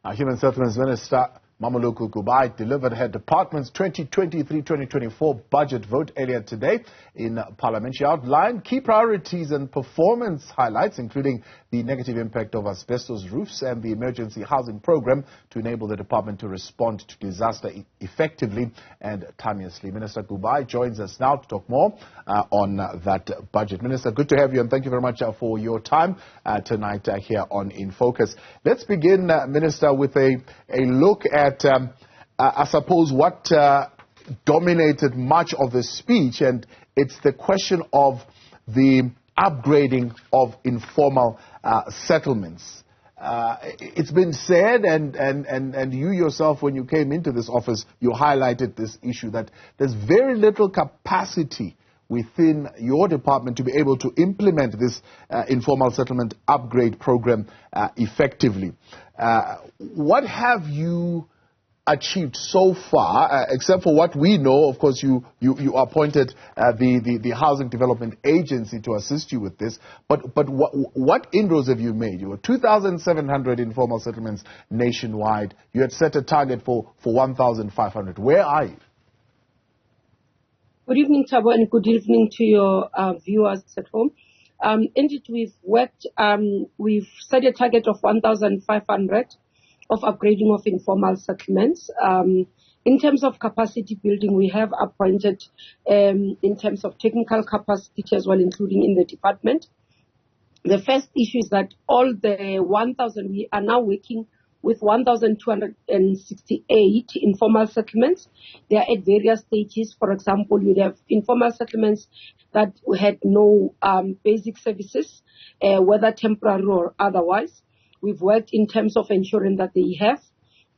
Our Human Settlements Minister Mmamoloko Kubayi delivered her department's 2023-2024 budget vote earlier today in Parliament. She outlined key priorities and performance highlights, including the negative impact of asbestos roofs and the emergency housing program to enable the department to respond to disaster effectively and timeously. Minister Kubayi joins us now to talk more on that budget. Minister, good to have you, and thank you very much for your time tonight here on In Focus. Let's begin, Minister, with a look at I suppose what dominated much of the speech, and it's the question of the upgrading of informal settlements. It's been said, and you yourself, when you came into this office, you highlighted this issue, that there's very little capacity within your department to be able to implement this informal settlement upgrade program effectively. What have you achieved so far, except for what we know? Of course, you appointed the Housing Development Agency to assist you with this, but what inroads have you made? You were 2,700 informal settlements nationwide. You had set a target for 1,500. Where are you? Good evening, Thabo, and good evening to your viewers at home. Indeed, we've set a target of 1,500 of upgrading of informal settlements. In terms of capacity building, we have appointed in terms of technical capacity as well, including in the department. The first issue is that all the 1,000, we are now working with 1,268 informal settlements. They are at various stages. For example, you'd have informal settlements that had no basic services, whether temporary or otherwise. We've worked in terms of ensuring that they have.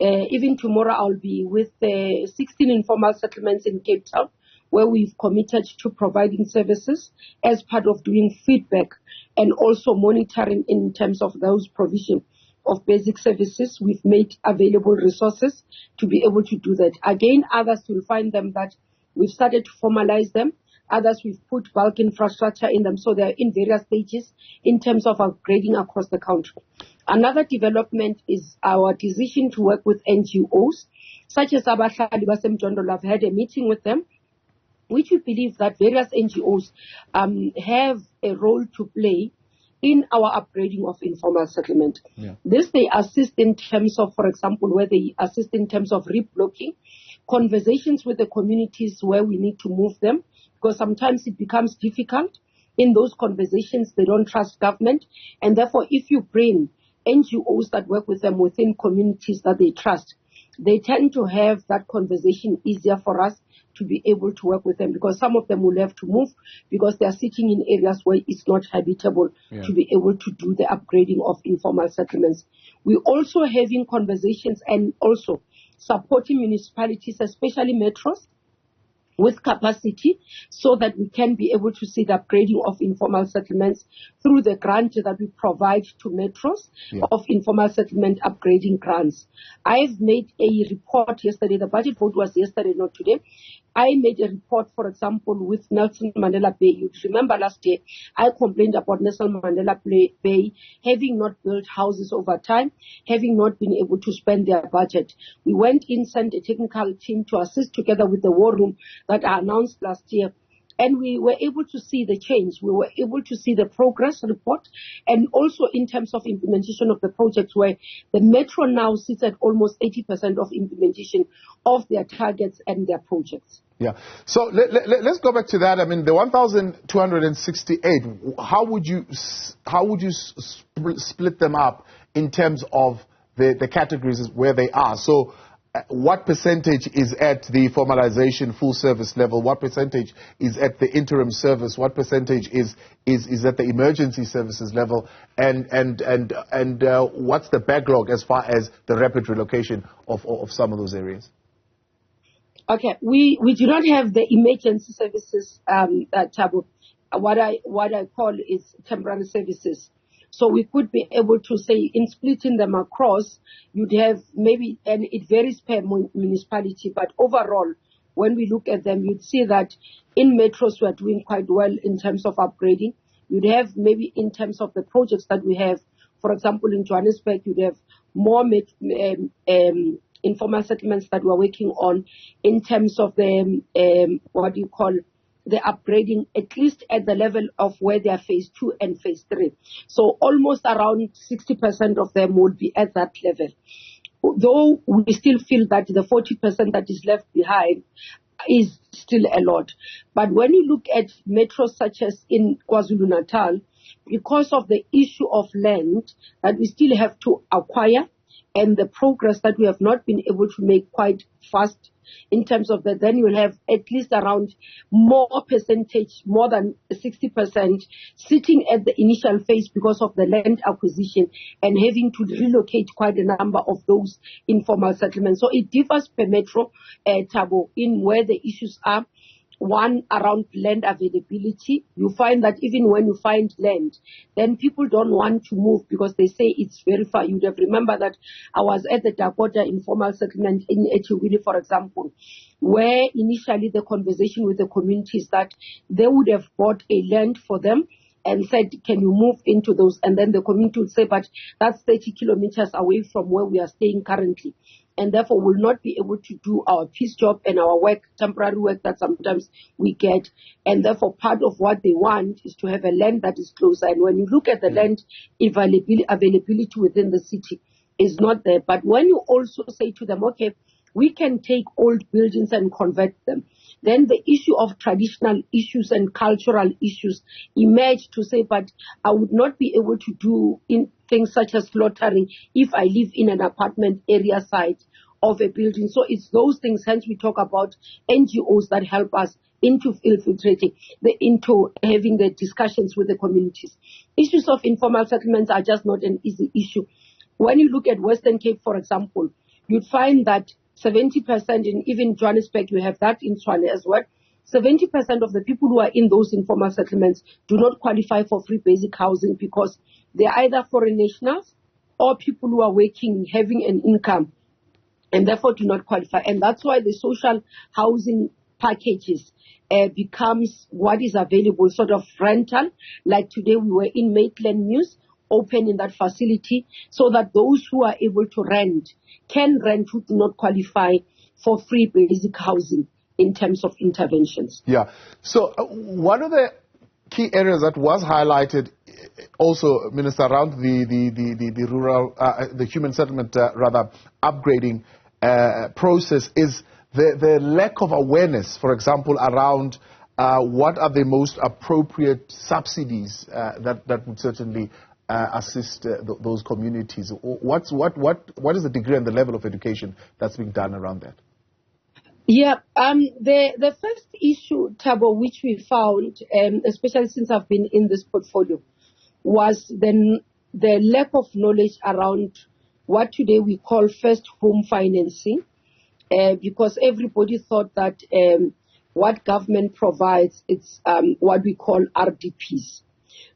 Even tomorrow, I'll be with 16 informal settlements in Cape Town, where we've committed to providing services as part of doing feedback and also monitoring in terms of those provision of basic services. We've made available resources to be able to do that. Again, others will find them that we've started to formalize them. Others, we've put bulk infrastructure in them, so they're in various stages in terms of upgrading across the country. Another development is our decision to work with NGOs, such as Abahlali Basemjondolo. I've had a meeting with them, which we believe that various NGOs have a role to play in our upgrading of informal settlement. Yeah. This, they assist in terms of, for example, where they assist in terms of reblocking, conversations with the communities where we need to move them, because sometimes it becomes difficult. In those conversations, they don't trust government, and therefore if you bring NGOs that work with them within communities that they trust, they tend to have that conversation easier for us to be able to work with them, because some of them will have to move because they are sitting in areas where it's not habitable to be able to do the upgrading of informal settlements. We're also having conversations and also supporting municipalities, especially metros, with capacity, so that we can be able to see the upgrading of informal settlements through the grant that we provide to metros of informal settlement upgrading grants. I've made a report yesterday. The budget vote was yesterday, not today. I made a report, for example, with Nelson Mandela Bay. You remember last year, I complained about Nelson Mandela Bay having not built houses over time, having not been able to spend their budget. We went in, sent a technical team to assist together with the war room that I announced last year. And we were able to see the change. We were able to see the progress report, and also in terms of implementation of the projects, where the metro now sits at almost 80% of implementation of their targets and their projects. Yeah. So let's go back to that. I mean, the 1,268. How would you split them up in terms of the categories where they are? So, what percentage is at the formalization full service level? What percentage is at the interim service? What percentage is at the emergency services level? And what's the backlog as far as the rapid relocation of some of those areas? Okay, we do not have the emergency services, Thabo. What I call is temporary services. So we could be able to say, in splitting them across, you'd have maybe, and it varies per municipality, but overall, when we look at them, you'd see that in metros we are doing quite well in terms of upgrading. You'd have maybe in terms of the projects that we have, for example, in Johannesburg, you'd have more informal settlements that we're working on in terms of the, the upgrading, at least at the level of where they are phase 2 and phase 3. So almost around 60% of them will be at that level. Though we still feel that the 40% that is left behind is still a lot. But when you look at metros such as in KwaZulu-Natal, because of the issue of land that we still have to acquire and the progress that we have not been able to make quite fast in terms of that, then you'll have at least around more percentage, more than 60% sitting at the initial phase because of the land acquisition and having to relocate quite a number of those informal settlements. So it differs per metro, Thabo, in where the issues are. One, around land availability. You find that even when you find land, then people don't want to move because they say it's very far. You'd have remembered that I was at the Dakota informal settlement in Echiwili, for example, where initially the conversation with the community is that they would have bought a land for them and said, can you move into those? And then the community would say, but that's 30 kilometers away from where we are staying currently. And therefore will not be able to do our peace job and our work, temporary work that sometimes we get. And therefore part of what they want is to have a land that is closer. And when you look at the land availability within the city is not there. But when you also say to them, okay, we can take old buildings and convert them, then the issue of traditional issues and cultural issues emerge to say, but I would not be able to do in things such as slaughtering if I live in an apartment area site of a building. So it's those things, hence we talk about NGOs that help us into infiltrating, into having the discussions with the communities. Issues of informal settlements are just not an easy issue. When you look at Western Cape, for example, you'd find that 70%, in even Johannesburg, you have that in Tshwane as well. 70% of the people who are in those informal settlements do not qualify for free basic housing because they're either foreign nationals or people who are working, having an income, and therefore do not qualify. And that's why the social housing packages becomes what is available, sort of rental. Like today we were in Maitland News, open in that facility, so that those who are able to rent can rent who do not qualify for free basic housing in terms of interventions. Yeah. So one of the key areas that was highlighted also, Minister, around the rural, the human settlement, upgrading process is the lack of awareness, for example, around what are the most appropriate subsidies that would certainly assist those communities. What is the degree and the level of education that's being done around that? Yeah, the first issue, Thabo, which we found, especially since I've been in this portfolio, was the lack of knowledge around what today we call first home financing, because everybody thought that what government provides, it's what we call RDPs.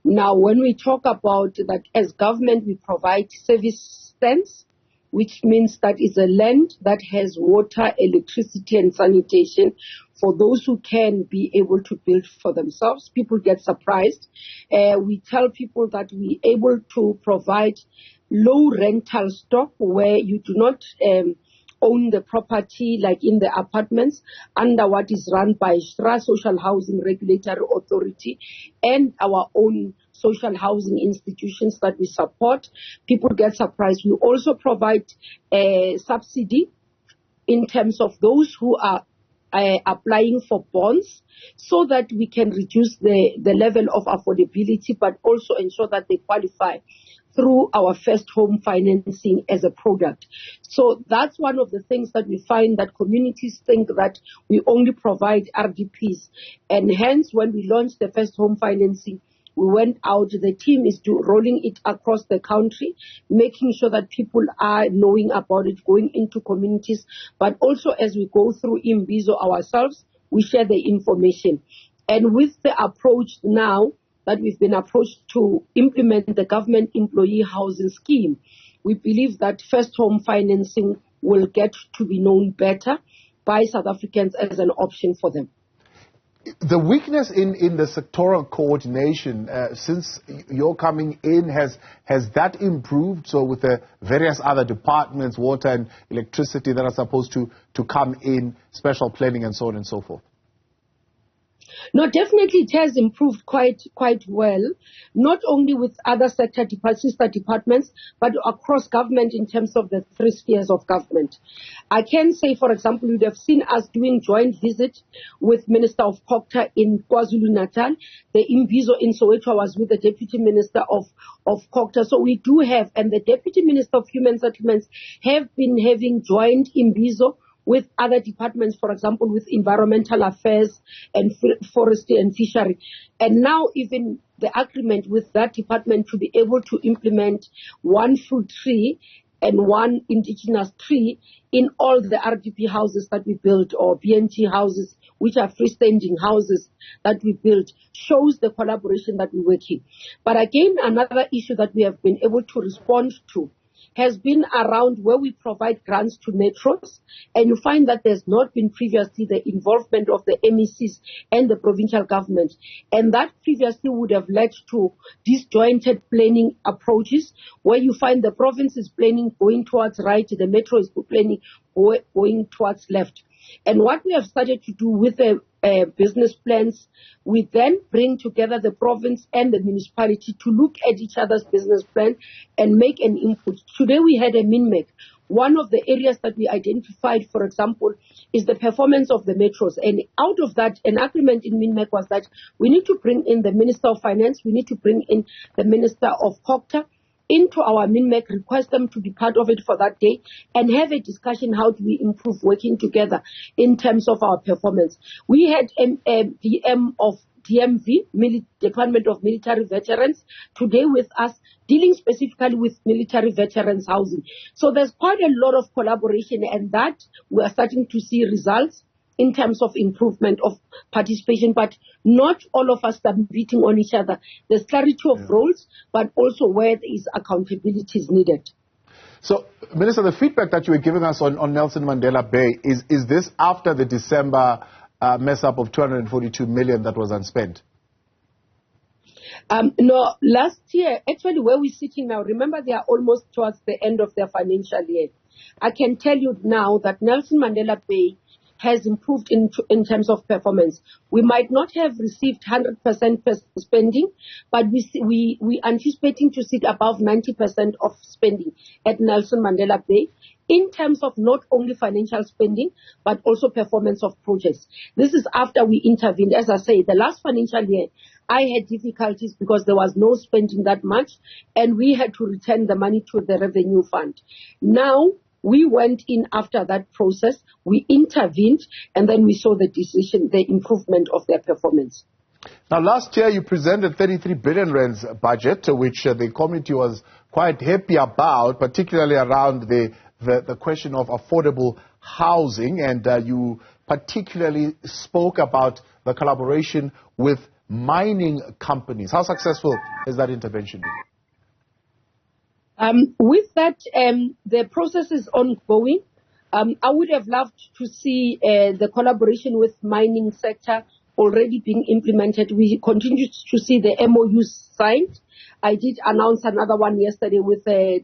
Now, when we talk about that as government, we provide service stands, which means that it's a land that has water, electricity, and sanitation for those who can be able to build for themselves. People get surprised. We tell people that we're able to provide low rental stock where you do not own the property like in the apartments under what is run by SHRA, Social Housing Regulatory Authority, and our own social housing institutions that we support. People get surprised. We also provide a subsidy in terms of those who are applying for bonds so that we can reduce the level of affordability, but also ensure that they qualify through our first home financing as a product. So that's one of the things that we find that communities think that we only provide RDPs. And hence, when we launched the first home financing, we went out, the team is rolling it across the country, making sure that people are knowing about it, going into communities. But also as we go through Imbizo ourselves, we share the information. And with the approach now, that we've been approached to implement the government employee housing scheme, we believe that first home financing will get to be known better by South Africans as an option for them. The weakness in the sectoral coordination since you're coming in, has that improved? So with the various other departments, water and electricity, that are supposed to come in, special planning and so on and so forth? No, definitely it has improved quite well, not only with other sister departments, but across government in terms of the 3 spheres of government. I can say, for example, you'd have seen us doing joint visit with Minister of Kokta in KwaZulu-Natal. The Imbizo in Soweto was with the Deputy Minister of Kokta. So we do have, and the Deputy Minister of Human Settlements have been having joint Imbizo with other departments, for example, with environmental affairs and forestry and fishery. And now even the agreement with that department to be able to implement 1 fruit tree and 1 indigenous tree in all the RDP houses that we build, or BNT houses, which are freestanding houses that we build, shows the collaboration that we're working. But again, another issue that we have been able to respond to has been around where we provide grants to metros, and you find that there's not been previously the involvement of the MECs and the provincial government, and that previously would have led to disjointed planning approaches, where you find the province is planning going towards right, the metro is planning going towards left. And what we have started to do with the business plans, we then bring together the province and the municipality to look at each other's business plan and make an input. Today we had a MINMEC. One of the areas that we identified, for example, is the performance of the metros. And out of that, an agreement in MINMEC was that we need to bring in the Minister of Finance, we need to bring in the Minister of Kokta into our MINMEC, request them to be part of it for that day, and have a discussion how do we improve working together in terms of our performance. We had a DM of DMV, Department of Military Veterans, today with us, dealing specifically with military veterans housing. So there's quite a lot of collaboration, and that we are starting to see results in terms of improvement of participation, but not all of us are beating on each other. There's clarity of roles, but also where there is accountability is needed. So, Minister, the feedback that you were giving us on Nelson Mandela Bay, is this after the December mess up of 242 million that was unspent? No, last year, actually where we're sitting now, remember they are almost towards the end of their financial year. I can tell you now that Nelson Mandela Bay has improved in terms of performance. We might not have received 100% spending, but we anticipating to sit above 90% of spending at Nelson Mandela Bay in terms of not only financial spending, but also performance of projects. This is after we intervened. As I say, the last financial year, I had difficulties because there was no spending that much, and we had to return the money to the revenue fund. Now, we went in after that process, we intervened, and then we saw the decision, the improvement of their performance. Now, last year you presented 33 billion rands budget, which the committee was quite happy about, particularly around the question of affordable housing, and you particularly spoke about the collaboration with mining companies. How successful has that intervention been? With that, the process is ongoing. I would have loved to see the collaboration with mining sector already being implemented. We continue to see the MOUs signed. I did announce another one yesterday with a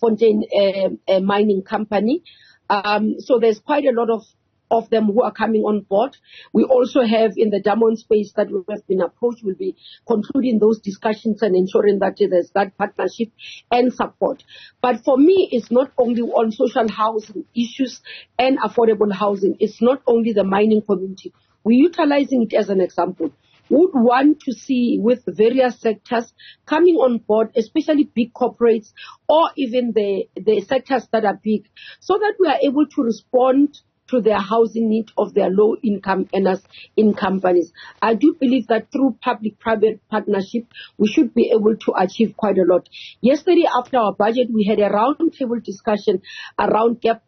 Fontaine mining company. So there's quite a lot of them who are coming on board. We also have in the diamond space that we have been approached. We'll be concluding those discussions and ensuring that there's that partnership and support. But for me, it's not only on social housing issues and affordable housing. It's not only the mining community. We're utilizing it as an example. Would want to see with various sectors coming on board, especially big corporates or even the sectors that are big, so that we are able to respond to their housing need of their low-income earners in companies. I do believe that through public-private partnership, we should be able to achieve quite a lot. Yesterday, after our budget, we had a round-table discussion around gap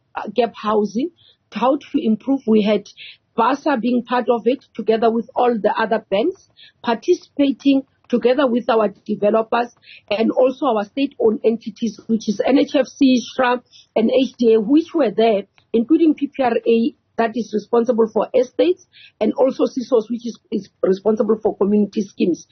housing, how to improve. We had BASA being part of it, together with all the other banks, participating together with our developers and also our state-owned entities, which is NHFC, SHRA, and HDA, which were there, including PPRA that is responsible for estates, and also CISOs, which is responsible for community schemes.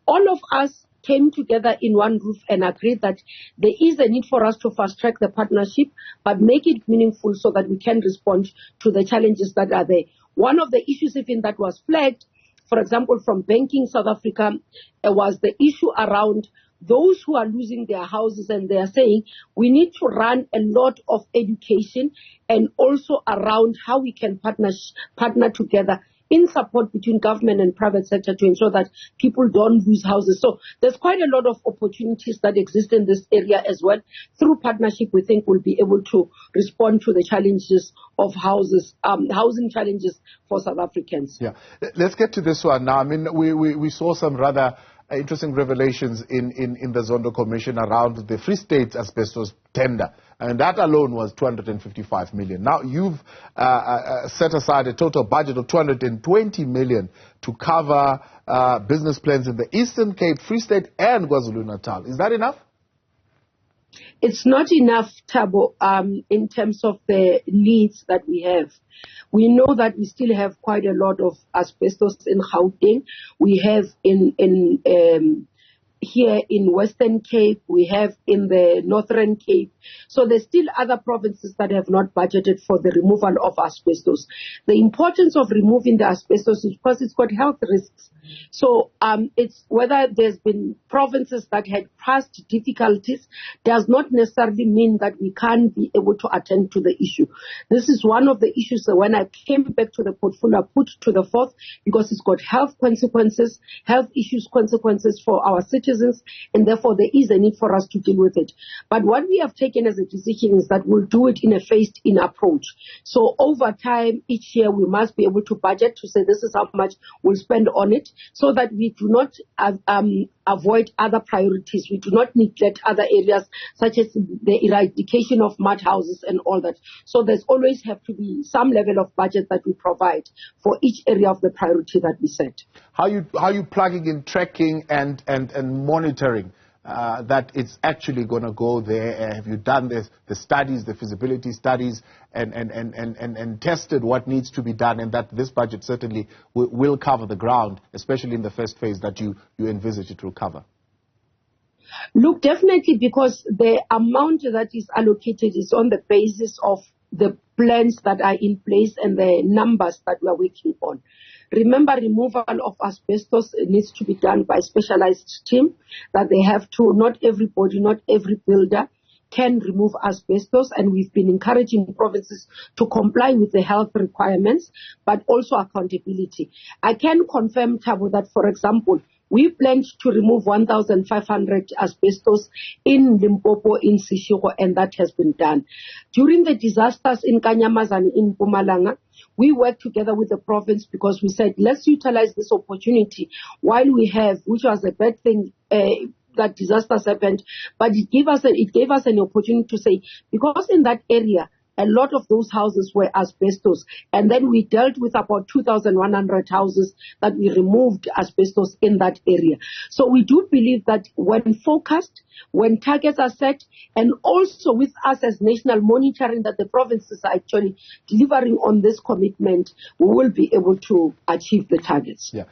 All of us came together in one roof and agreed that there is a need for us to fast-track the partnership, but make it meaningful so that we can respond to the challenges that are there. One of the issues even that was flagged, for example, from Banking South Africa, was the issue around those who are losing their houses, and they are saying we need to run a lot of education and also around how we can partner together in support between government and private sector to ensure that people don't lose houses. So there's quite a lot of opportunities that exist in this area as well. Through partnership, we think we'll be able to respond to the challenges of housing challenges for South Africans. Yeah, let's get to this one now. I mean, we saw some rather interesting revelations in the Zondo Commission around the Free State asbestos tender. And that alone was 255 million. Now, you've set aside a total budget of 220 million to cover business plans in the Eastern Cape, Free State, and KwaZulu-Natal. Is that enough? It's not enough, Thabo, in terms of the needs that we have. We know that we still have quite a lot of asbestos in Gauteng. We have here in Western Cape, we have in the Northern Cape. So there's still other provinces that have not budgeted for the removal of asbestos. The importance of removing the asbestos is because it's got health risks. So it's whether there's been provinces that had past difficulties does not necessarily mean that we can't be able to attend to the issue. This is one of the issues that when I came back to the portfolio, I put to the forth because it's got health consequences, health issues consequences for our citizens, and therefore there is a need for us to deal with it. But what we have taken as a decision is that we'll do it in a phased-in approach. So over time, each year we must be able to budget to say this is how much we'll spend on it, so that we do not avoid other priorities. We do not neglect other areas such as the eradication of mud houses and all that. So there's always have to be some level of budget that we provide for each area of the priority that we set. How you plugging in tracking and monitoring that it's actually going to go there? Have you done the studies, the feasibility studies, and tested what needs to be done, and that this budget certainly will cover the ground, especially in the first phase that you envisage it will cover? Look, definitely, because the amount that is allocated is on the basis of the plans that are in place and the numbers that we are working on. Remember, removal of asbestos needs to be done by a specialized team, that they have to, not everybody, not every builder can remove asbestos, and we've been encouraging provinces to comply with the health requirements, but also accountability. I can confirm, Thabo, that, for example, we planned to remove 1,500 asbestos in Limpopo, in Seshego, and that has been done. During the disasters in Kanyamazane, in Mpumalanga, we worked together with the province because we said, let's utilize this opportunity while we have, which was a bad thing, that disasters happened, but it gave us an opportunity to say, because in that area, a lot of those houses were asbestos. And then we dealt with about 2,100 houses that we removed asbestos in that area. So we do believe that when focused, when targets are set, and also with us as national monitoring that the provinces are actually delivering on this commitment, we will be able to achieve the targets. Yeah.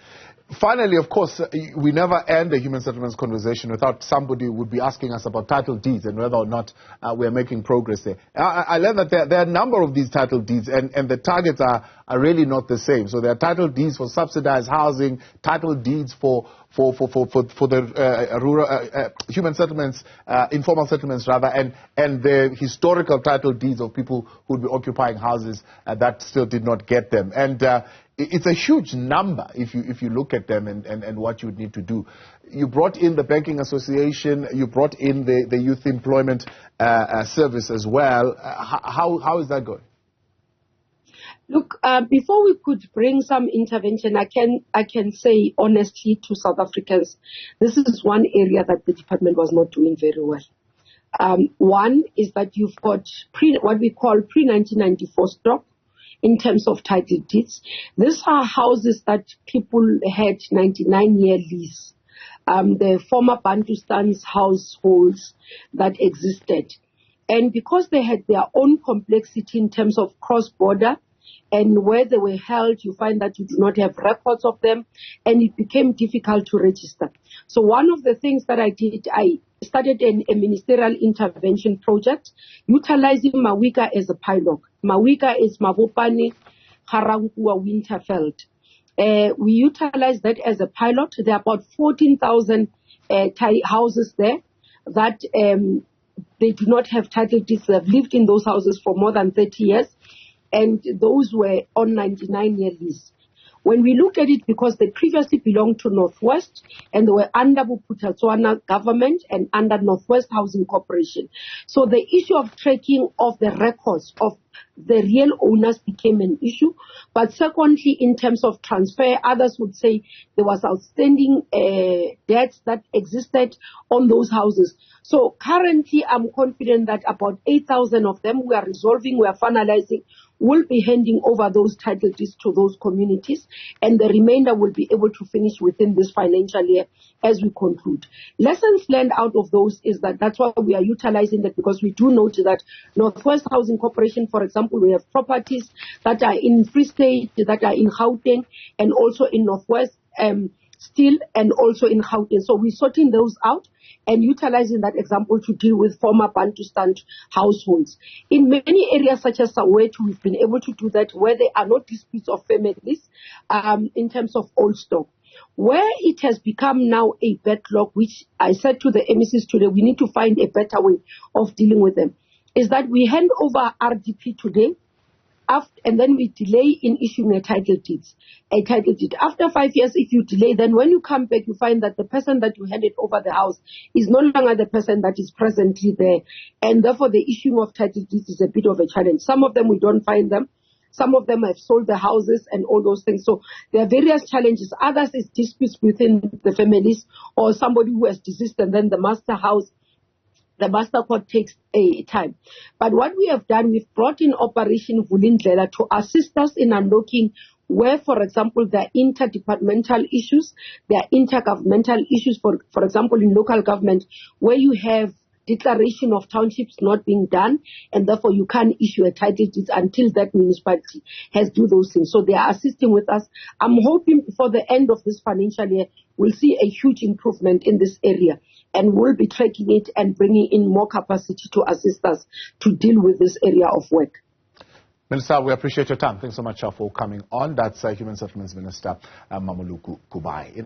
Finally, of course, we never end a human settlements conversation without somebody would be asking us about title deeds and whether or not we are making progress there. I learned that there are a number of these title deeds, and the targets are really not the same. So there are title deeds for subsidized housing, title deeds for the rural human settlements, informal settlements rather, and the historical title deeds of people who would be occupying houses that still did not get them. And it's a huge number if you look at them and what you would need to do. You brought in the Banking Association, you brought in the Youth Employment Service as well. How is that going? Look, before we could bring some intervention, I can say honestly to South Africans, this is one area that the department was not doing very well. One is that you've got what we call pre-1994 stock in terms of title deeds. These are houses that people had 99-year lease. The former Bantustan's households that existed. And because they had their own complexity in terms of cross-border, and where they were held, you find that you do not have records of them, and it became difficult to register. So one of the things that I did, I started a ministerial intervention project utilizing Mawika as a pilot. Mawika is Mabopane, Harangua, Winterfeld. We utilized that as a pilot. There are about 14,000 houses there that they do not have title deeds. They've lived in those houses for more than 30 years, and those were on 99-year lease. When we look at it, because they previously belonged to Northwest and they were under Buputatswana government and under Northwest Housing Corporation. So the issue of tracking of the records of the real owners became an issue. But secondly, in terms of transfer, others would say there was outstanding debts that existed on those houses. So currently, I'm confident that about 8,000 of them we are resolving, we are finalizing, will be handing over those title deeds to those communities, and the remainder will be able to finish within this financial year as we conclude. Lessons learned out of those is that's why we are utilizing that, because we do note that Northwest Housing Corporation, for example, we have properties that are in Free State, that are in Gauteng, and also in Northwest still, and also in Gauteng. So we're sorting those out and utilizing that example to deal with former Bantustan households. In many areas such as Soweto, we've been able to do that where there are no disputes of families in terms of old stock. Where it has become now a backlog, which I said to the MECs today, we need to find a better way of dealing with them, is that we hand over RDP today, and then we delay in issuing a title deed. After 5 years, if you delay, then when you come back, you find that the person that you handed over the house is no longer the person that is presently there. And therefore, the issuing of title deeds is a bit of a challenge. Some of them, we don't find them. Some of them have sold the houses and all those things. So there are various challenges. Others is disputes within the families, or somebody who has deceased and then the master court takes a time. But what we have done, we've brought in Operation Vulindlela to assist us in unlocking where, for example, there are interdepartmental issues, there are intergovernmental issues, for example, in local government, where you have declaration of townships not being done, and therefore you can't issue a title deed until that municipality has do those things. So they are assisting with us. I'm hoping before the end of this financial year, we'll see a huge improvement in this area, and we'll be tracking it and bringing in more capacity to assist us to deal with this area of work. Minister, we appreciate your time. Thanks so much for coming on. That's Human Settlements Minister Mmamoloko Kubayi.